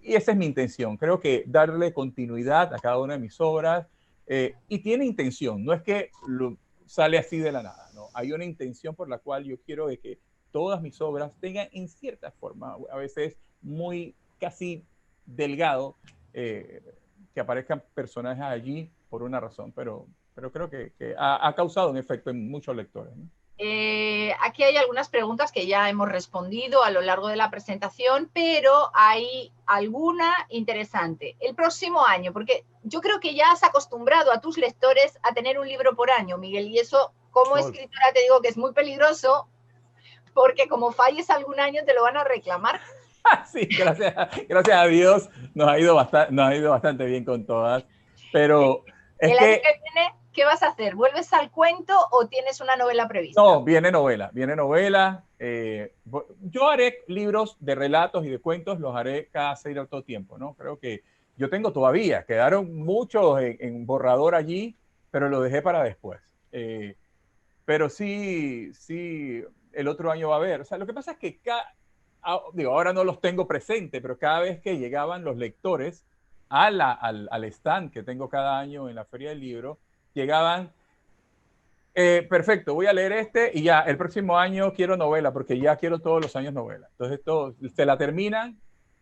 esa es mi intención. Creo que darle continuidad a cada una de mis obras, y tiene intención, no es que sale así de la nada, ¿no? Hay una intención por la cual yo quiero de que todas mis obras tengan en cierta forma, a veces muy casi delgado, que aparezcan personajes allí por una razón, pero creo que ha causado un efecto en muchos lectores, ¿no? Aquí hay algunas preguntas que ya hemos respondido a lo largo de la presentación, pero hay alguna interesante. El próximo año, porque yo creo que ya has acostumbrado a tus lectores a tener un libro por año, Miguel, y eso como escritora te digo que es muy peligroso, porque como falles algún año te lo van a reclamar. Sí, gracias a Dios nos ha ido bastante bien con todas, pero el año que viene, ¿qué vas a hacer? ¿Vuelves al cuento o tienes una novela prevista? No, viene novela. Yo haré libros de relatos y de cuentos, los haré cada cierto tiempo, ¿no? Creo que yo tengo todavía, quedaron muchos en borrador allí, pero lo dejé para después. Pero sí, el otro año va a haber. O sea, lo que pasa es que ahora no los tengo presentes, pero cada vez que llegaban los lectores al stand que tengo cada año en la Feria del Libro, llegaban Perfecto, voy a leer este y ya el próximo año quiero novela, porque ya quiero todos los años novela. Entonces te la terminan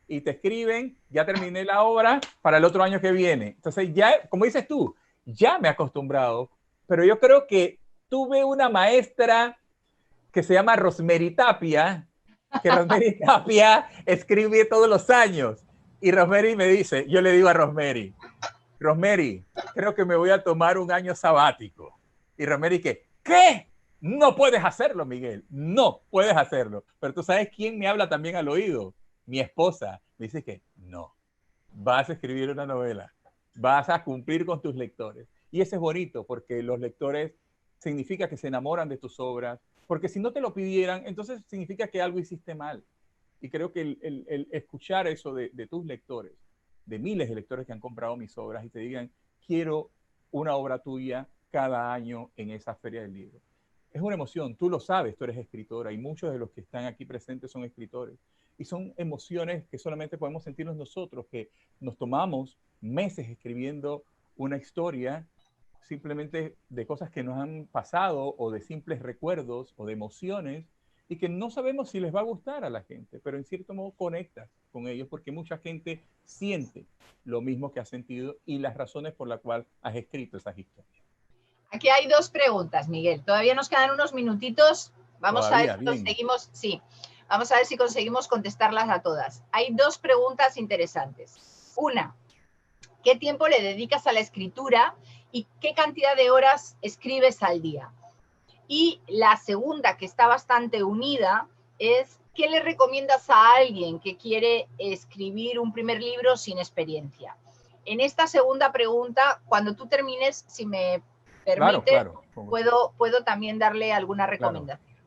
y te escriben, ya terminé la obra para el otro año que viene. Entonces ya, como dices tú, ya me he acostumbrado, pero yo creo que tuve una maestra que se llama Rosemary Tapia, que Rosemary Tapia escribe todos los años. Y Rosemary me dice, yo le digo a Rosemary, creo que me voy a tomar un año sabático. Y Rosemary, ¿qué? No puedes hacerlo, Miguel. No puedes hacerlo. Pero tú sabes quién me habla también al oído. Mi esposa. Me dice que no. Vas a escribir una novela. Vas a cumplir con tus lectores. Y eso es bonito porque los lectores significa que se enamoran de tus obras. Porque si no te lo pidieran, entonces significa que algo hiciste mal. Y creo que el escuchar eso de tus lectores, de miles de lectores que han comprado mis obras y te digan, quiero una obra tuya cada año en esa feria del libro. Es una emoción, tú lo sabes, tú eres escritora y muchos de los que están aquí presentes son escritores. Y son emociones que solamente podemos sentirnos nosotros, que nos tomamos meses escribiendo una historia simplemente de cosas que nos han pasado o de simples recuerdos o de emociones y que no sabemos si les va a gustar a la gente, pero en cierto modo conectas con ellos porque mucha gente siente lo mismo que has sentido y las razones por las cuales has escrito esas historias. Aquí hay dos preguntas, Miguel. Todavía nos quedan unos minutitos. Vamos a ver si conseguimos, sí, vamos a ver si conseguimos contestarlas a todas. Hay dos preguntas interesantes. Una, ¿qué tiempo le dedicas a la escritura y qué cantidad de horas escribes al día? Y la segunda, que está bastante unida, es ¿qué le recomiendas a alguien que quiere escribir un primer libro sin experiencia? En esta segunda pregunta, cuando tú termines, si me permite, claro. Puedo también darle alguna recomendación.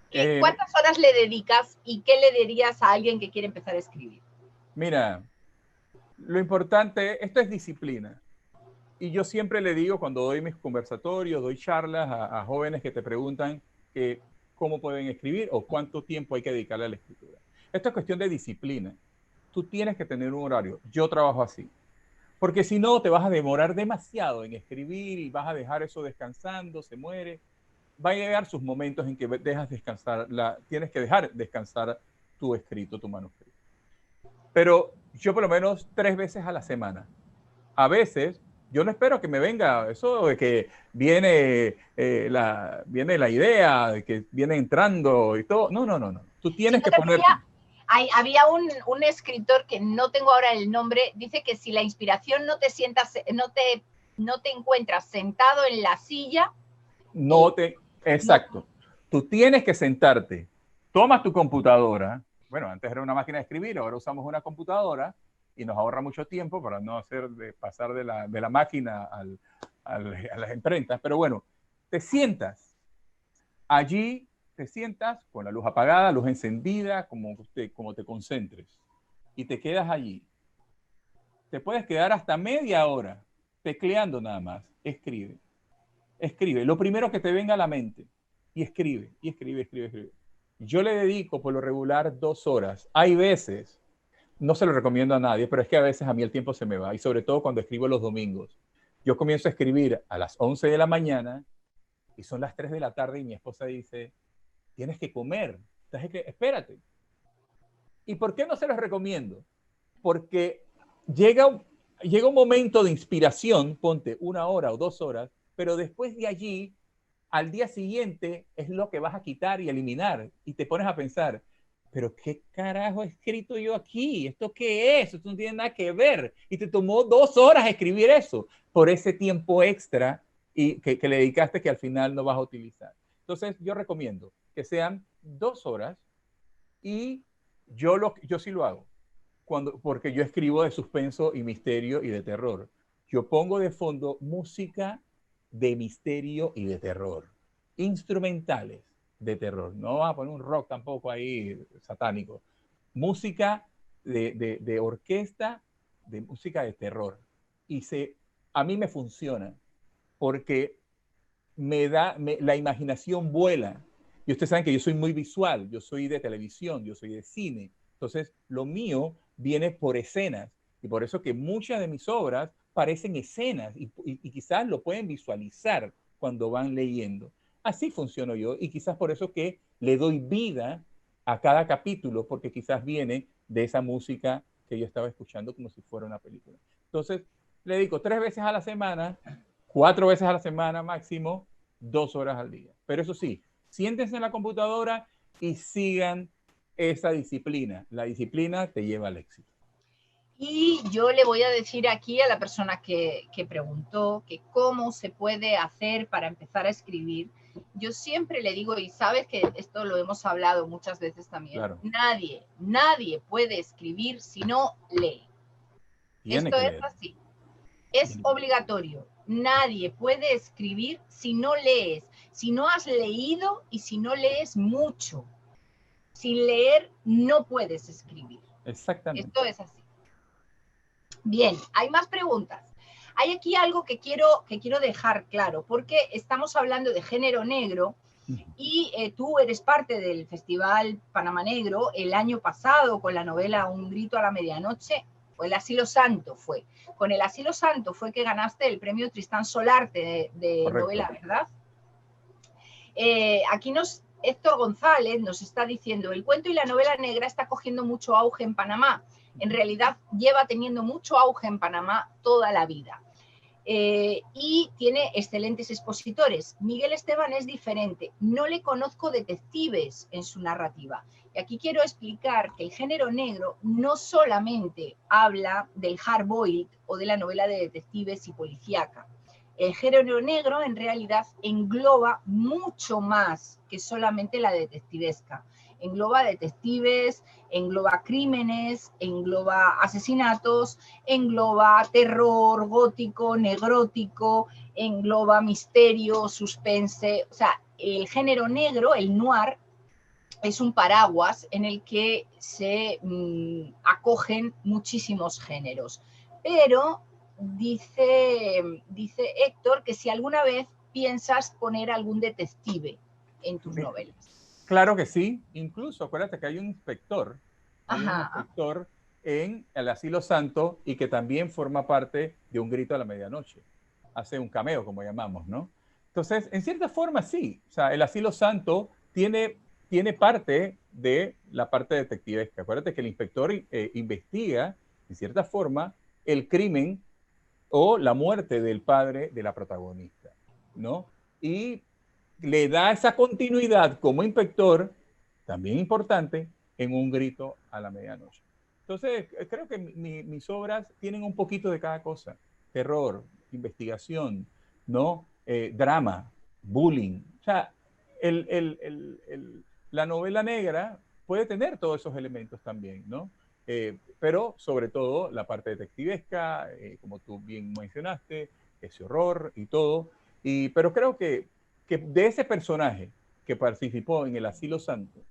Claro. ¿Cuántas horas le dedicas y qué le dirías a alguien que quiere empezar a escribir? Mira, lo importante, esto es disciplina. Y yo siempre le digo cuando doy mis conversatorios, doy charlas a jóvenes que te preguntan cómo pueden escribir o cuánto tiempo hay que dedicarle a la escritura. Esto es cuestión de disciplina. Tú tienes que tener un horario. Yo trabajo así. Porque si no, te vas a demorar demasiado en escribir y vas a dejar eso descansando, se muere. Va a llegar sus momentos en que dejas descansar, tienes que dejar descansar tu escrito, tu manuscrito. Pero yo por lo menos 3 veces a la semana. A veces, yo no espero que me venga eso de que viene la idea, de que viene entrando y todo. No. Tú tienes que poner... Había un escritor que no tengo ahora el nombre, dice que si la inspiración no te encuentras sentado en la silla. Exacto. Tú tienes que sentarte, tomas tu computadora. Bueno, antes era una máquina de escribir, ahora usamos una computadora y nos ahorra mucho tiempo para no pasar de la máquina a las imprentas. Pero bueno, te sientas allí, te sientas con la luz apagada, luz encendida, como te concentres. Y te quedas allí. Te puedes quedar hasta media hora tecleando nada más. Escribe. Escribe. Lo primero que te venga a la mente. Y escribe. Yo le dedico por lo regular 2 horas. Hay veces, no se lo recomiendo a nadie, pero es que a veces a mí el tiempo se me va. Y sobre todo cuando escribo los domingos. Yo comienzo a escribir a las 11 de la mañana y son las 3 de la tarde y mi esposa dice, tienes que comer, espérate. ¿Y por qué no se los recomiendo? Porque llega un momento de inspiración, ponte 1 hora o 2 horas, pero después de allí, al día siguiente, es lo que vas a quitar y eliminar. Y te pones a pensar, pero ¿qué carajo he escrito yo aquí? ¿Esto qué es? Esto no tiene nada que ver. Y te tomó 2 horas escribir eso por ese tiempo extra y que le dedicaste que al final no vas a utilizar. Entonces, yo recomiendo que sean 2 horas y yo sí lo hago. Porque yo escribo de suspenso y misterio y de terror. Yo pongo de fondo música de misterio y de terror. Instrumentales de terror. No vas a poner un rock tampoco ahí satánico. Música de orquesta, de música de terror. Y a mí me funciona porque la imaginación vuela. Y ustedes saben que yo soy muy visual, yo soy de televisión, yo soy de cine. Entonces, lo mío viene por escenas. Y por eso que muchas de mis obras parecen escenas y quizás lo pueden visualizar cuando van leyendo. Así funciono yo y quizás por eso que le doy vida a cada capítulo, porque quizás viene de esa música que yo estaba escuchando como si fuera una película. Entonces, le dedico 3 veces a la semana, 4 veces a la semana máximo, 2 horas al día. Pero eso sí, siéntense en la computadora y sigan esa disciplina. La disciplina te lleva al éxito. Y yo le voy a decir aquí a la persona que preguntó que cómo se puede hacer para empezar a escribir. Yo siempre le digo, y sabes que esto lo hemos hablado muchas veces también, Claro. Nadie puede escribir si no lee. Tiene Esto que es leer. así. Es obligatorio. Nadie puede escribir si no lees, si no has leído y si no lees mucho. Sin leer no puedes escribir. Exactamente. Esto es así. Bien, hay más preguntas. Hay aquí algo que quiero dejar claro, porque estamos hablando de género negro y tú eres parte del Festival Panamá Negro el año pasado con la novela Un grito a la medianoche, o El Asilo Santo fue. Con El Asilo Santo fue que ganaste el premio Tristán Solarte de novela, ¿verdad? Aquí Héctor González nos está diciendo, el cuento y la novela negra está cogiendo mucho auge en Panamá. En realidad lleva teniendo mucho auge en Panamá toda la vida. Y tiene excelentes expositores. Miguel Esteban es diferente. No le conozco detectives en su narrativa. Y aquí quiero explicar que el género negro no solamente habla del hard-boiled o de la novela de detectives y policíaca. El género negro en realidad engloba mucho más que solamente la detectivesca. Engloba detectives, engloba crímenes, engloba asesinatos, engloba terror gótico, negrótico, engloba misterio, suspense. O sea, el género negro, el noir, es un paraguas en el que se acogen muchísimos géneros. Pero dice Héctor que si alguna vez piensas poner algún detective en tus novelas. Claro que sí, incluso acuérdate que hay un inspector en El Asilo Santo y que también forma parte de Un grito a la medianoche. Hace un cameo, como llamamos, ¿no? Entonces, en cierta forma sí, o sea, El Asilo Santo tiene parte de la parte detectivesca. Acuérdate que el inspector investiga, en cierta forma, el crimen o la muerte del padre de la protagonista, ¿no? Y le da esa continuidad como inspector, también importante, en Un grito a la medianoche. Entonces, creo que mis obras tienen un poquito de cada cosa. Terror, investigación, ¿no? Drama, bullying. O sea, la novela negra puede tener todos esos elementos también, ¿no? Pero sobre todo la parte detectivesca, como tú bien mencionaste, ese horror y todo. Pero creo que de ese personaje que participó en El Asilo Santo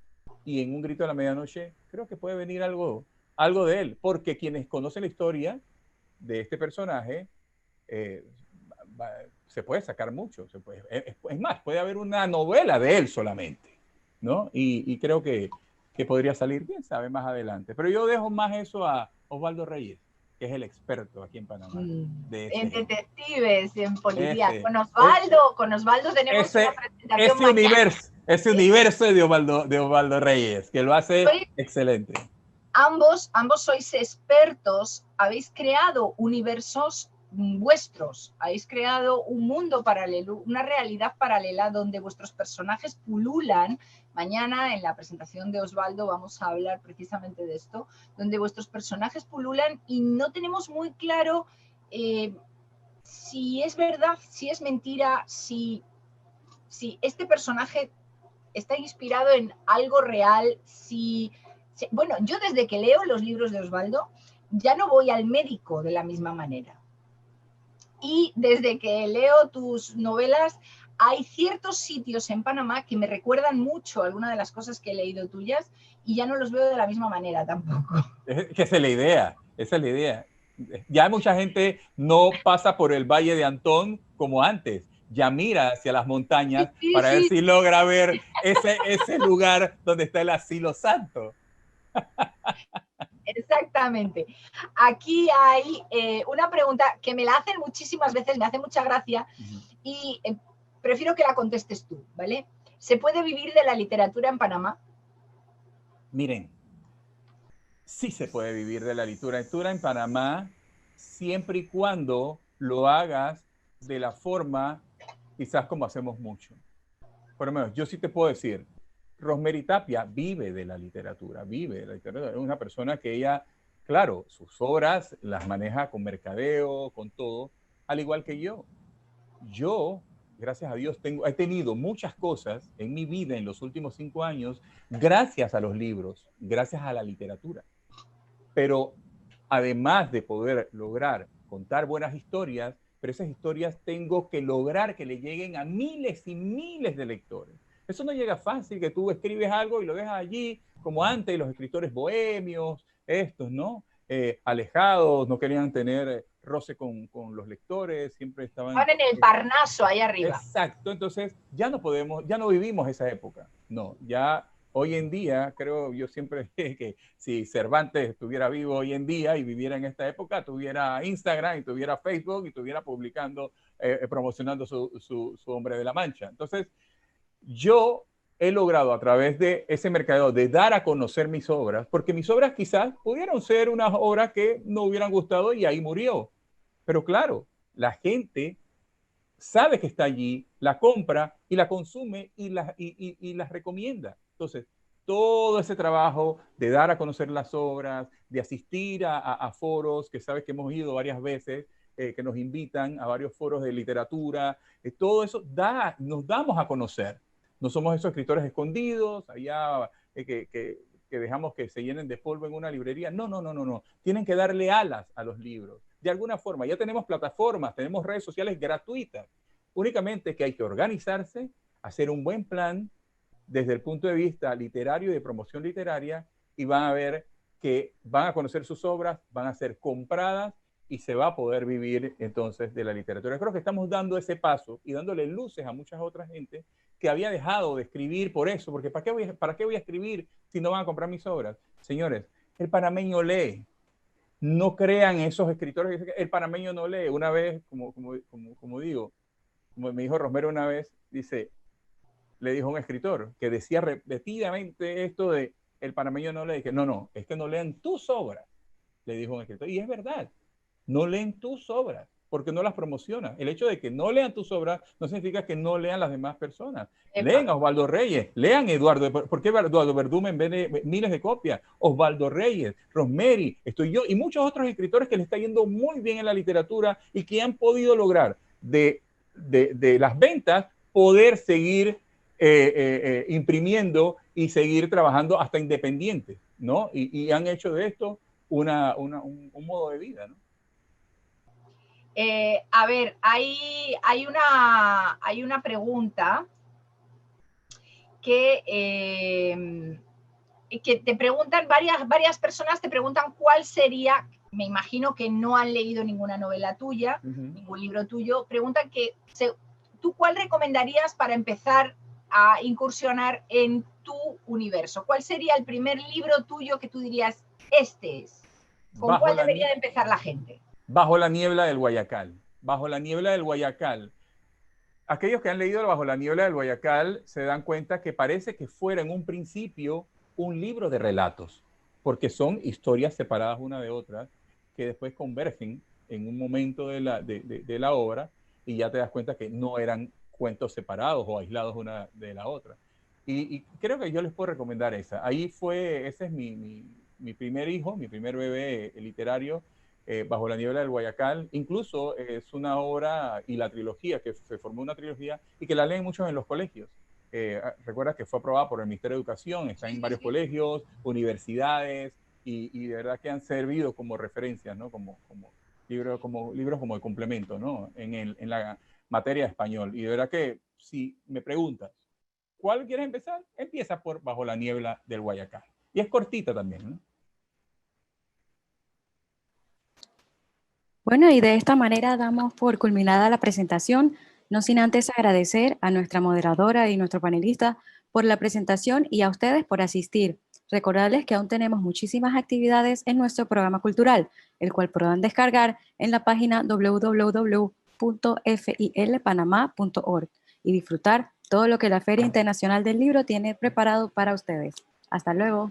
y en Un grito a la medianoche, creo que puede venir algo de él, porque quienes conocen la historia de este personaje, se puede sacar mucho. Es más, puede haber una novela de él solamente, ¿no? Y creo que podría salir, quién sabe, más adelante. Pero yo dejo más eso a Osvaldo Reyes, que es el experto aquí en Panamá. En detectives, en policía. Con Osvaldo tenemos una presentación ese universo de Osvaldo Reyes, que lo hace excelente. Ambos sois expertos, habéis creado universos vuestros, habéis creado un mundo paralelo, una realidad paralela donde vuestros personajes pululan. Mañana en la presentación de Osvaldo vamos a hablar precisamente de esto, donde vuestros personajes pululan y no tenemos muy claro si es verdad, si es mentira, si este personaje está inspirado en algo real, bueno, yo desde que leo los libros de Osvaldo ya no voy al médico de la misma manera. Y desde que leo tus novelas hay ciertos sitios en Panamá que me recuerdan mucho a algunas de las cosas que he leído tuyas y ya no los veo de la misma manera tampoco. Que esa es la idea. Ya mucha gente no pasa por el Valle de Antón como antes. Ya mira hacia las montañas para ver si logra ver ese lugar donde está el Asilo Santo. Exactamente. Aquí hay una pregunta que me la hacen muchísimas veces, me hace mucha gracia, y prefiero que la contestes tú, ¿vale? ¿Se puede vivir de la literatura en Panamá? Miren, sí se puede vivir de la literatura en Panamá siempre y cuando lo hagas de la forma quizás como hacemos mucho. Por lo menos, yo sí te puedo decir, Rosemary Tapia vive de la literatura, vive de la literatura. Es una persona que ella, claro, sus obras las maneja con mercadeo, con todo, al igual que yo. Yo, gracias a Dios, he tenido muchas cosas en mi vida en los últimos 5 años gracias a los libros, gracias a la literatura. Pero además de poder lograr contar buenas historias, pero esas historias tengo que lograr que le lleguen a miles y miles de lectores. Eso no llega fácil, que tú escribes algo y lo dejas allí, como antes los escritores bohemios, estos, ¿no? Alejados, no querían tener roce con los lectores, siempre estaban... Ahora en el Parnaso, ahí arriba. Exacto, entonces ya no podemos, ya no vivimos esa época, no, ya hoy en día, creo yo siempre que si Cervantes estuviera vivo hoy en día y viviera en esta época, tuviera Instagram y tuviera Facebook y estuviera publicando, promocionando su Hombre de la Mancha. Entonces, yo he logrado a través de ese mercadeo de dar a conocer mis obras, porque mis obras quizás pudieron ser unas obras que no hubieran gustado y ahí murió. Pero claro, la gente sabe que está allí, la compra y la consume y las recomienda. Entonces, todo ese trabajo de dar a conocer las obras, de asistir a foros, que sabes que hemos ido varias veces, que nos invitan a varios foros de literatura, todo eso nos damos a conocer. No somos esos escritores escondidos, allá que dejamos que se llenen de polvo en una librería. No, no, no, no, no. Tienen que darle alas a los libros. De alguna forma, ya tenemos plataformas, tenemos redes sociales gratuitas. Únicamente que hay que organizarse, hacer un buen plan desde el punto de vista literario y de promoción literaria y van a ver que van a conocer sus obras, van a ser compradas y se va a poder vivir entonces de la literatura. Creo que estamos dando ese paso y dándole luces a muchas otras gente que había dejado de escribir por eso, porque ¿para qué voy a escribir si no van a comprar mis obras? Señores, el panameño lee. No crean esos escritores que dicen que el panameño no lee. Una vez, como digo, como me dijo Romero una vez, le dijo a un escritor que decía repetidamente esto de el panameño no lee, que no, es que no lean tus obras, le dijo un escritor. Y es verdad, no leen tus obras, porque no las promocionan. El hecho de que no lean tus obras no significa que no lean las demás personas. Lean a Osvaldo Reyes, lean a Eduardo. ¿Por qué Eduardo Verdumen vende miles de copias? Osvaldo Reyes, Rosemary, estoy yo y muchos otros escritores que le está yendo muy bien en la literatura y que han podido lograr de las ventas poder seguir imprimiendo y seguir trabajando hasta independientes, ¿no? Y han hecho de esto un modo de vida, ¿no? A ver, hay una pregunta que te preguntan, varias personas te preguntan cuál sería, me imagino que no han leído ninguna novela tuya, ningún libro tuyo, preguntan que ¿tú cuál recomendarías para empezar a incursionar en tu universo? ¿Cuál sería el primer libro tuyo que tú dirías, este es? ¿Con cuál debería de empezar la gente? Bajo la niebla del Guayacal. Bajo la niebla del Guayacal. Aquellos que han leído Bajo la niebla del Guayacal se dan cuenta que parece que fuera en un principio un libro de relatos, porque son historias separadas una de otra que después convergen en un momento de la obra y ya te das cuenta que no eran cuentos separados o aislados una de la otra. Y creo que yo les puedo recomendar esa. Ese es mi primer hijo, mi primer bebé literario, Bajo la niebla del Guayacal. Incluso es una obra y la trilogía, que se formó una trilogía y que la leen muchos en los colegios. Recuerda que fue aprobada por el Ministerio de Educación, está en varios colegios, universidades y de verdad que han servido como referencias, ¿no? Como libros como de complemento, ¿no? En la materia de español. Y de verdad que si me preguntas, ¿cuál quieres empezar? Empieza por Bajo la niebla del Guayacal. Y es cortita también, ¿no? Bueno, y de esta manera damos por culminada la presentación, no sin antes agradecer a nuestra moderadora y nuestro panelista por la presentación y a ustedes por asistir. Recordarles que aún tenemos muchísimas actividades en nuestro programa cultural, el cual podrán descargar en la página www.filpanamá.org. y disfrutar todo lo que la Feria Internacional del Libro tiene preparado para ustedes. Hasta luego.